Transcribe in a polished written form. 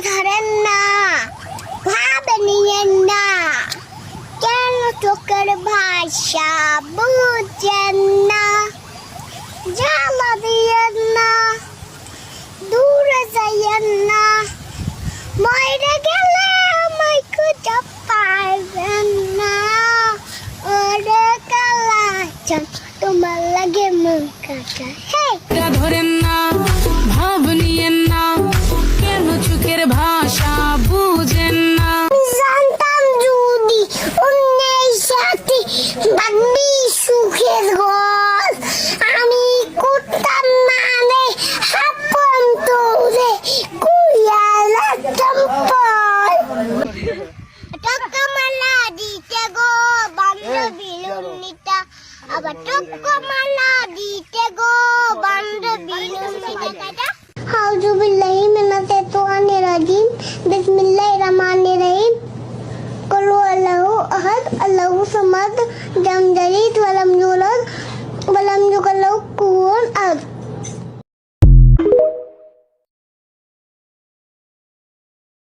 ধরেন না, ভাবে নিয়েন না, কেন চোখের ভাষা বুঝেন না, জ্বালা দিয়েন না, দূরে যাইয়েন না, মরে গেলে আমায় খুঁজে পাইবেন না, ওরে কালাচান তোমার লাগে মন কাটা। ধরেন না, ভাব নিয়েন না, কেন চোখের ভাষা বুঝেন না। জানতাম যদি অন্যের সাথে বাঁধবি সুখের ঘর, আমি করতাম মানে আপন তোরে কুইয়ালা চম্পল। টকমালা দিতে গো বান্ধবী লুন্নিটা, আবার টকমালা দিতে গো বান্ধবী লুন্নিটা। আউযু বিল্লাহি মিনাশ শাইতানির রাজিম, বিসমিল্লাহির রহমানির রহিম। কুল হুয়াল্লাহু আহাদ, আল্লাহু সামাদ, লাম ইয়ালিদ ওয়া লাম ইউলাদ ওয়া লাম ইউলাদ লাহু কুফুওয়ান আহাদ।